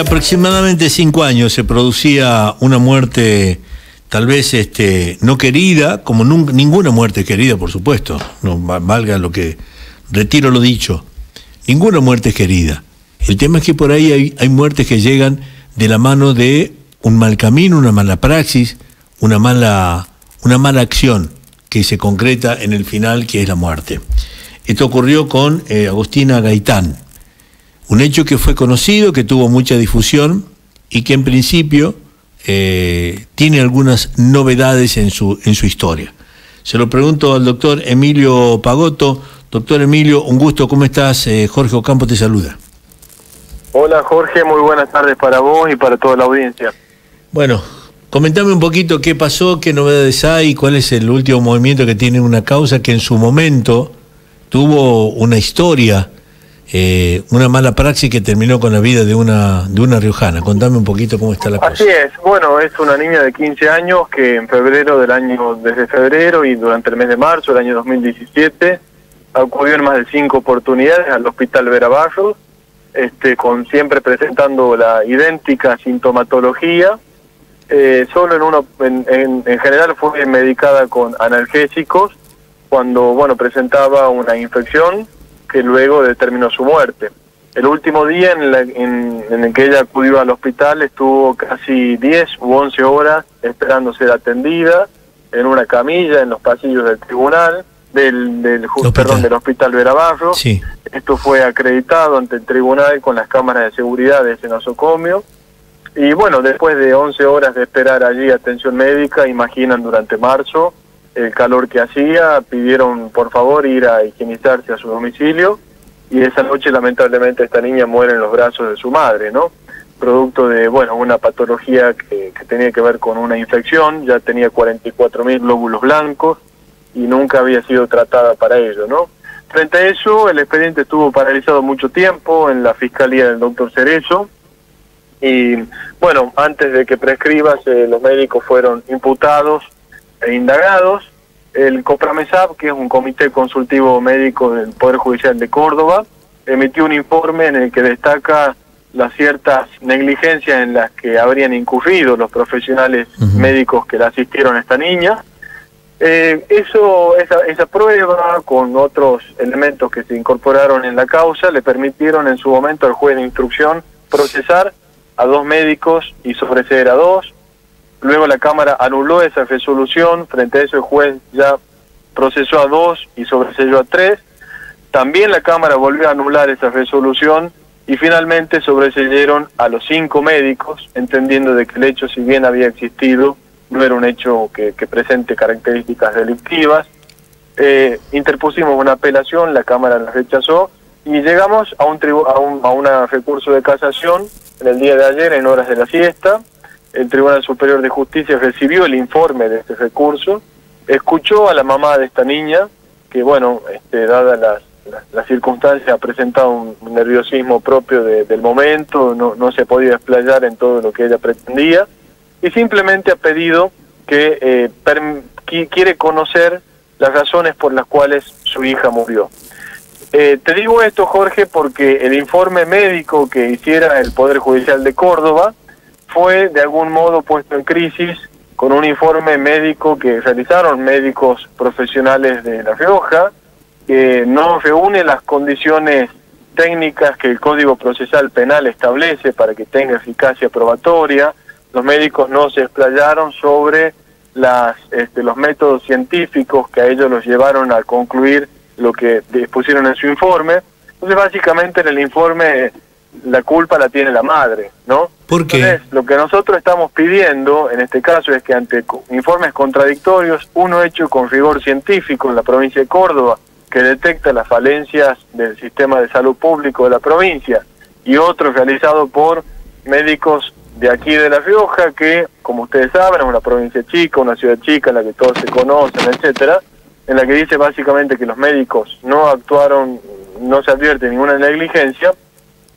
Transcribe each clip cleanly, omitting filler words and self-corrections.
Aproximadamente 5 años se producía una muerte tal vez no querida, como ninguna muerte querida, por supuesto, no valga lo que, retiro lo dicho, ninguna muerte es querida. El tema es que por ahí hay muertes que llegan de la mano de un mal camino, una mala praxis, una mala acción que se concreta en el final, que es la muerte. Esto ocurrió con Agustina Gaitán, un hecho que fue conocido, que tuvo mucha difusión y que en principio tiene algunas novedades en su historia. Se lo pregunto al doctor Emilio Pagotto. Doctor Emilio, un gusto, ¿cómo estás? Jorge Ocampo te saluda. Hola Jorge, muy buenas tardes para vos y para toda la audiencia. Bueno, comentame un poquito qué pasó, qué novedades hay, cuál es el último movimiento que tiene una causa que en su momento tuvo una historia, una mala praxis que terminó con la vida de una riojana. Contame un poquito cómo está la cosa. Así es, bueno, es una niña de 15 años que en desde febrero y durante el mes de marzo del año 2017, acudió en más de 5 oportunidades al Hospital Vera Barros, con siempre presentando la idéntica sintomatología. Solo en general fue medicada con analgésicos cuando, bueno, presentaba una infección que luego determinó su muerte. El último día en el que ella acudió al hospital estuvo casi 10 u 11 horas esperando ser atendida en una camilla en los pasillos del tribunal, del Hospital Vera Barros. Sí. Esto fue acreditado ante el tribunal con las cámaras de seguridad de ese nosocomio. Y bueno, después de 11 horas de esperar allí atención médica, imaginan durante marzo el calor que hacía, pidieron por favor ir a higienizarse a su domicilio, y esa noche lamentablemente esta niña muere en los brazos de su madre, ¿no? Producto de, bueno, una patología que tenía que ver con una infección. Ya tenía 44.000 glóbulos blancos y nunca había sido tratada para ello, ¿no? Frente a eso, el expediente estuvo paralizado mucho tiempo en la fiscalía del doctor Cerezo, y bueno, antes de que prescriba, los médicos fueron imputados e indagados. El COPRAMESAP, que es un comité consultivo médico del Poder Judicial de Córdoba, emitió un informe en el que destaca las ciertas negligencias en las que habrían incurrido los profesionales médicos que la asistieron a esta niña. Esa prueba, con otros elementos que se incorporaron en la causa, le permitieron en su momento al juez de instrucción procesar a 2 médicos y sobreseer a 2. Luego la Cámara anuló esa resolución. Frente a eso el juez ya procesó a 2 y sobreseyó a 3. También la Cámara volvió a anular esa resolución y finalmente sobreseyeron a los 5 médicos, entendiendo de que el hecho, si bien había existido, no era un hecho que presente características delictivas. Interpusimos una apelación, la Cámara la rechazó y llegamos a un recurso de casación en el día de ayer, en horas de la siesta. El Tribunal Superior de Justicia recibió el informe de este recurso, escuchó a la mamá de esta niña, que bueno, dadas las circunstancias, ha presentado un nerviosismo propio del momento, no se podía explayar en todo lo que ella pretendía, y simplemente ha pedido que quiere conocer las razones por las cuales su hija murió. Te digo esto, Jorge, porque el informe médico que hiciera el Poder Judicial de Córdoba fue de algún modo puesto en crisis con un informe médico que realizaron médicos profesionales de La Rioja, que no reúne las condiciones técnicas que el Código Procesal Penal establece para que tenga eficacia probatoria. Los médicos no se explayaron sobre los métodos científicos que a ellos los llevaron a concluir lo que dispusieron en su informe. Entonces, básicamente, en el informe la culpa la tiene la madre, ¿no? ¿Por qué? Entonces, lo que nosotros estamos pidiendo en este caso es que ante informes contradictorios, uno hecho con rigor científico en la provincia de Córdoba, que detecta las falencias del sistema de salud público de la provincia, y otro realizado por médicos de aquí de La Rioja, que, como ustedes saben, es una provincia chica, una ciudad chica en la que todos se conocen, etcétera, en la que dice básicamente que los médicos no actuaron, no se advierte ninguna negligencia.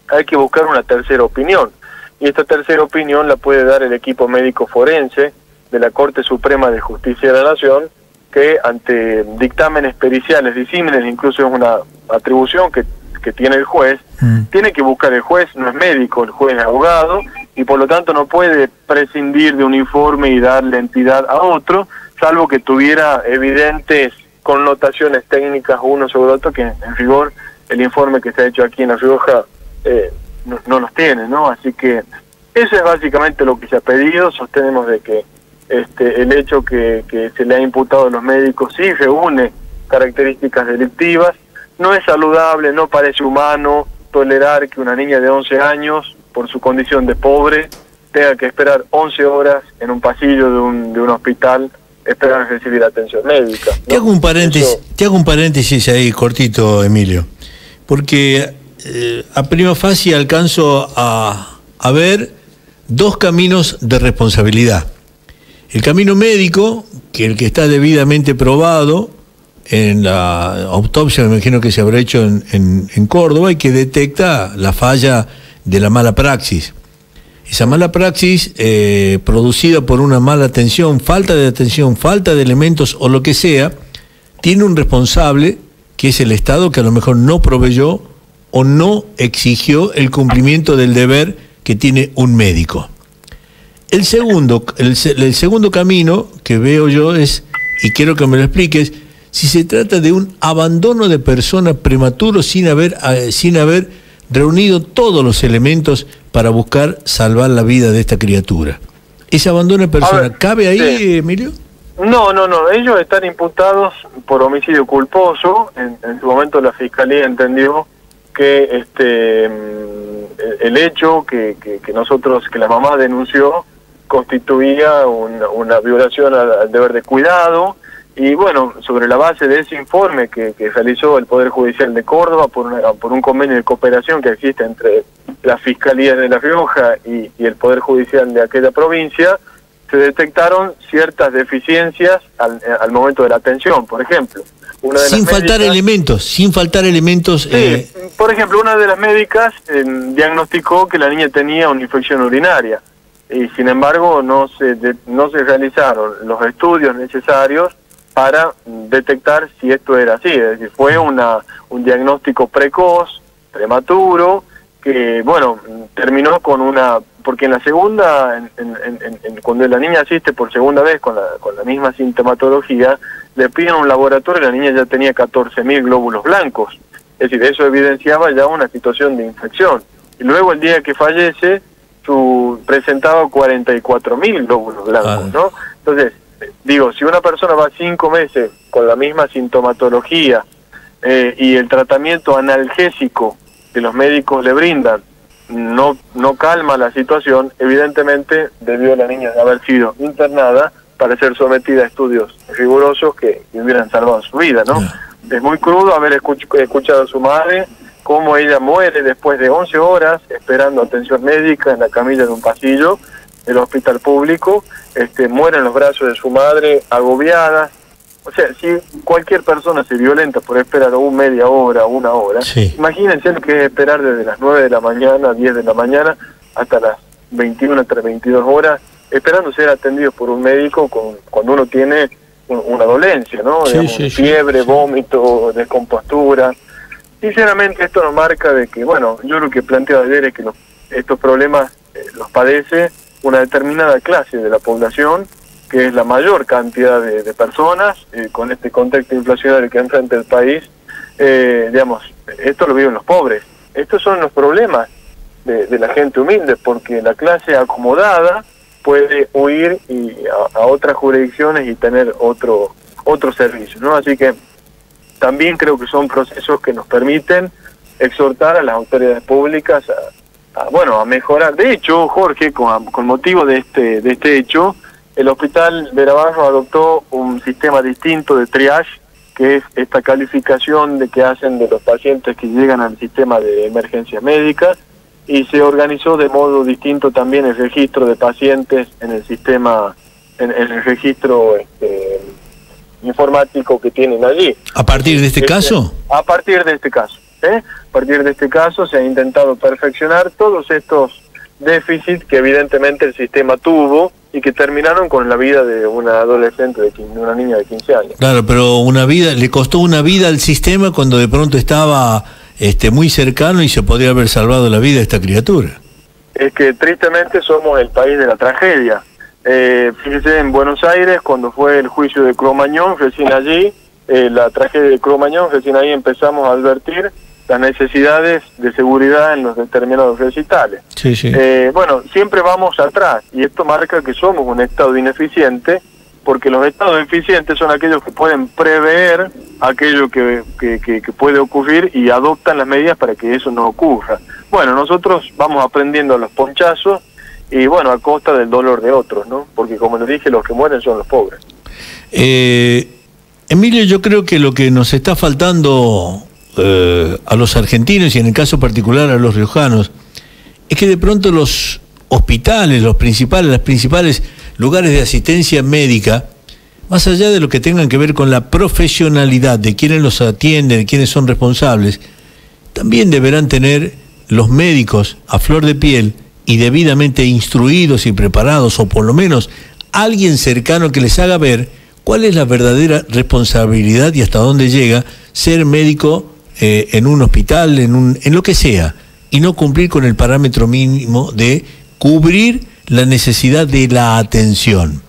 Hay que buscar una tercera opinión, y esta tercera opinión la puede dar el equipo médico forense de la Corte Suprema de Justicia de la Nación, que ante dictámenes periciales disímiles, incluso es una atribución que que tiene el juez, tiene que buscar el juez, no es médico, el juez es abogado, y por lo tanto no puede prescindir de un informe y darle entidad a otro, salvo que tuviera evidentes connotaciones técnicas uno sobre otro, que en rigor el informe que se ha hecho aquí en La Rioja no los tiene, ¿no? Así que eso es básicamente lo que se ha pedido. Sostenemos de que el hecho que se le ha imputado a los médicos sí reúne características delictivas. No es saludable, no parece humano tolerar que una niña de 11 años, por su condición de pobre, tenga que esperar 11 horas en un pasillo de un hospital esperando recibir atención médica, ¿no? Te hago un paréntesis ahí cortito, Emilio, porque a prima facie alcanzo a ver dos caminos de responsabilidad. El camino médico, que el que está debidamente probado en la autopsia, me imagino que se habrá hecho en Córdoba, y que detecta la falla de la mala praxis. Esa mala praxis producida por una mala atención, falta de elementos o lo que sea, tiene un responsable que es el Estado, que a lo mejor no proveyó o no exigió el cumplimiento del deber que tiene un médico. El segundo camino que veo yo es, y quiero que me lo expliques, si se trata de un abandono de persona prematuro sin haber reunido todos los elementos para buscar salvar la vida de esta criatura. ¿Ese abandono de persona cabe ahí, sí, Emilio? No, ellos están imputados por homicidio culposo. En su momento la Fiscalía entendió que el hecho que la mamá denunció constituía una violación al deber de cuidado, y bueno, sobre la base de ese informe que realizó el Poder Judicial de Córdoba por un convenio de cooperación que existe entre la Fiscalía de La Rioja y el Poder Judicial de aquella provincia, se detectaron ciertas deficiencias al momento de la atención. Por ejemplo, sin faltar elementos. Sí, por ejemplo, una de las médicas diagnosticó que la niña tenía una infección urinaria, y sin embargo no se realizaron los estudios necesarios para detectar si esto era así. Es decir, fue un diagnóstico precoz, prematuro, que bueno, terminó con porque en la segunda, cuando la niña asiste por segunda vez con la misma sintomatología, le piden un laboratorio y la niña ya tenía 14.000 glóbulos blancos. Es decir, eso evidenciaba ya una situación de infección. Y luego el día que fallece, presentaba 44.000 glóbulos blancos, ¿no? Entonces, digo, si una persona va 5 meses con la misma sintomatología y el tratamiento analgésico que los médicos le brindan no calma la situación, evidentemente debió la niña haber sido internada para ser sometida a estudios rigurosos que hubieran salvado su vida, ¿no? Es muy crudo haber escuchado a su madre cómo ella muere después de 11 horas esperando atención médica en la camilla de un pasillo del hospital público, muere en los brazos de su madre, agobiada. O sea, si cualquier persona se violenta por esperar media hora, 1 hora, sí, imagínense lo que es esperar desde las 9 de la mañana, 10 de la mañana, hasta las 21, hasta 22 horas, esperando ser atendido por un médico cuando uno tiene una dolencia, ¿no? Sí, digamos, fiebre, vómito, descompostura. Sinceramente esto nos marca de que, bueno, yo lo que planteo ayer es que estos problemas los padece una determinada clase de la población, que es la mayor cantidad de personas, con este contexto inflacionario que enfrenta el país. Digamos, esto lo viven los pobres. Estos son los problemas de la gente humilde, porque la clase acomodada puede huir a otras jurisdicciones y tener otro servicio, ¿no? Así que también creo que son procesos que nos permiten exhortar a las autoridades públicas a mejorar. De hecho, Jorge, con motivo de este hecho, el Hospital Verabarro adoptó un sistema distinto de triage, que es esta calificación que hacen de los pacientes que llegan al sistema de emergencias médicas, y se organizó de modo distinto también el registro de pacientes en el sistema, en el registro informático que tienen allí. ¿A partir de este caso? A partir de este caso. A partir de este caso se ha intentado perfeccionar todos estos déficits que evidentemente el sistema tuvo y que terminaron con la vida de una adolescente, de una niña de 15 años. Claro, pero le costó una vida al sistema cuando de pronto estaba muy cercano y se podría haber salvado la vida de esta criatura. Es que tristemente somos el país de la tragedia. Fíjese, en Buenos Aires, cuando fue el juicio de Cromañón, recién allí, la tragedia de Cromañón, recién ahí empezamos a advertir las necesidades de seguridad en los determinados recitales. Sí, sí. Bueno, siempre vamos atrás, y esto marca que somos un Estado ineficiente, porque los estados eficientes son aquellos que pueden prever aquello que puede ocurrir y adoptan las medidas para que eso no ocurra. Bueno, nosotros vamos aprendiendo a los ponchazos y bueno, a costa del dolor de otros, ¿no? Porque como les dije, los que mueren son los pobres. Emilio, yo creo que lo que nos está faltando a los argentinos y en el caso particular a los riojanos es que de pronto los hospitales, las principales lugares de asistencia médica, más allá de lo que tengan que ver con la profesionalidad de quienes los atienden, de quienes son responsables, también deberán tener los médicos a flor de piel y debidamente instruidos y preparados, o por lo menos alguien cercano que les haga ver cuál es la verdadera responsabilidad y hasta dónde llega ser médico en un hospital, en lo que sea, y no cumplir con el parámetro mínimo de cubrir la necesidad de la atención.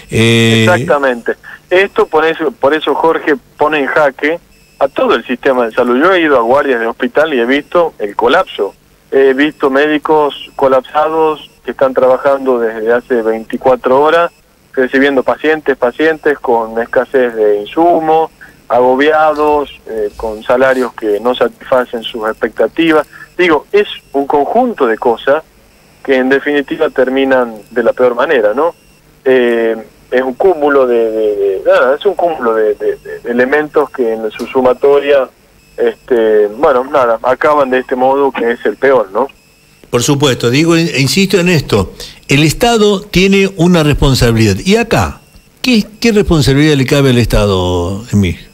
Exactamente. Esto por eso Jorge pone en jaque a todo el sistema de salud. Yo he ido a guardias de hospital y he visto el colapso. He visto médicos colapsados que están trabajando desde hace 24 horas, recibiendo pacientes con escasez de insumos, agobiados, con salarios que no satisfacen sus expectativas. Digo, es un conjunto de cosas que en definitiva terminan de la peor manera, ¿no? Es un cúmulo de elementos que en su sumatoria, acaban de este modo que es el peor, ¿no? Por supuesto, digo e insisto en esto, el Estado tiene una responsabilidad. ¿Y acá? ¿Qué responsabilidad le cabe al Estado, Emilio?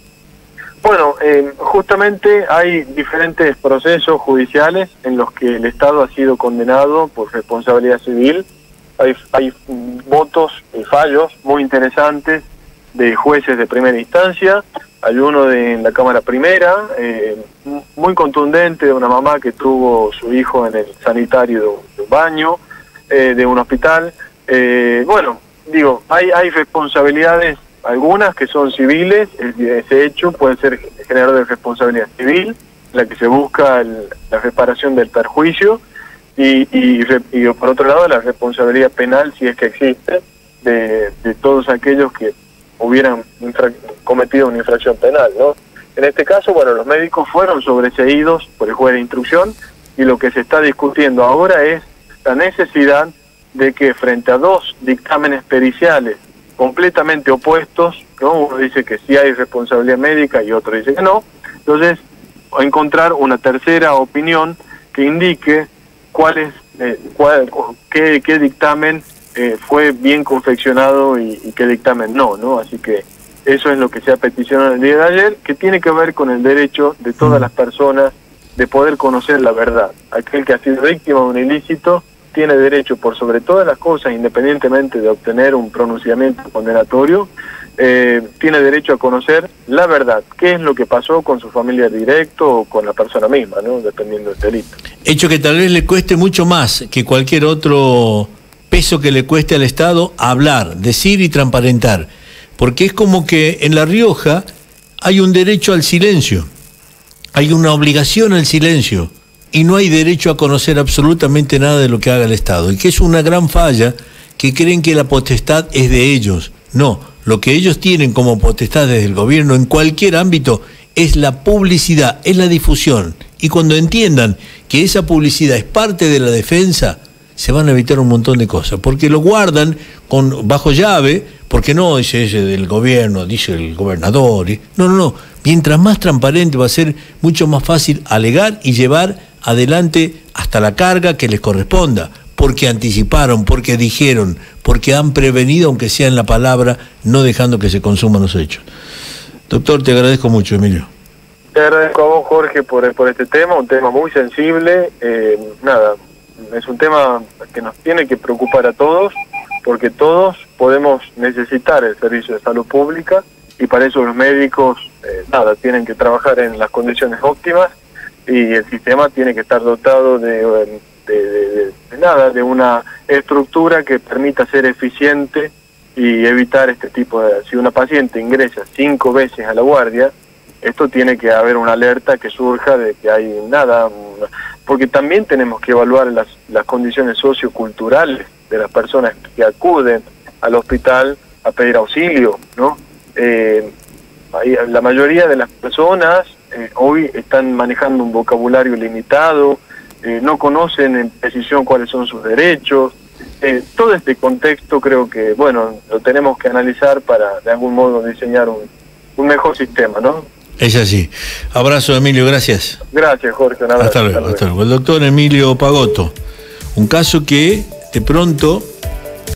Bueno, justamente hay diferentes procesos judiciales en los que el Estado ha sido condenado por responsabilidad civil. Hay votos y fallos muy interesantes de jueces de primera instancia. Hay uno en la Cámara Primera, muy contundente, de una mamá que tuvo su hijo en el sanitario de un baño, de un hospital. Hay responsabilidades, algunas que son civiles. Ese hecho puede ser generador de responsabilidad civil, la que se busca la reparación del perjuicio, y por otro lado la responsabilidad penal, si es que existe, de todos aquellos que hubieran cometido una infracción penal, ¿no? En este caso, bueno, los médicos fueron sobreseídos por el juez de instrucción, y lo que se está discutiendo ahora es la necesidad de que frente a dos dictámenes periciales completamente opuestos, ¿no? Uno dice que sí hay responsabilidad médica y otro dice que no, entonces encontrar una tercera opinión que indique qué dictamen fue bien confeccionado y qué dictamen no. Así que eso es lo que se ha peticionado el día de ayer, que tiene que ver con el derecho de todas las personas de poder conocer la verdad. Aquel que ha sido víctima de un ilícito tiene derecho, por sobre todas las cosas, independientemente de obtener un pronunciamiento condenatorio, tiene derecho a conocer la verdad, qué es lo que pasó con su familiar directo o con la persona misma, ¿no? Dependiendo del delito. Hecho que tal vez le cueste mucho más que cualquier otro peso que le cueste al Estado hablar, decir y transparentar, porque es como que en La Rioja hay un derecho al silencio, hay una obligación al silencio, y no hay derecho a conocer absolutamente nada de lo que haga el Estado, y que es una gran falla, que creen que la potestad es de ellos. No, lo que ellos tienen como potestad desde el gobierno en cualquier ámbito es la publicidad, es la difusión, y cuando entiendan que esa publicidad es parte de la defensa, se van a evitar un montón de cosas, porque lo guardan bajo llave, porque no dice ese del gobierno, dice el gobernador, no, mientras más transparente va a ser mucho más fácil alegar y llevar adelante hasta la carga que les corresponda, porque anticiparon, porque dijeron, porque han prevenido, aunque sea en la palabra, no dejando que se consuman los hechos. Doctor, te agradezco mucho, Emilio. Te agradezco a vos, Jorge, por este tema, un tema muy sensible. Es un tema que nos tiene que preocupar a todos, porque todos podemos necesitar el servicio de salud pública, y para eso los médicos tienen que trabajar en las condiciones óptimas, y el sistema tiene que estar dotado de una estructura que permita ser eficiente y evitar este tipo de... Si una paciente ingresa 5 veces a la guardia, esto tiene que haber una alerta que surja de que hay porque también tenemos que evaluar las condiciones socioculturales de las personas que acuden al hospital a pedir auxilio, ¿no? La mayoría de las personas hoy están manejando un vocabulario limitado, no conocen en precisión cuáles son sus derechos. Todo este contexto creo que, bueno, lo tenemos que analizar para de algún modo diseñar un mejor sistema, ¿no? Es así. Abrazo, Emilio, gracias. Gracias, Jorge. Un abrazo. Hasta luego. El doctor Emilio Pagotto. Un caso que de pronto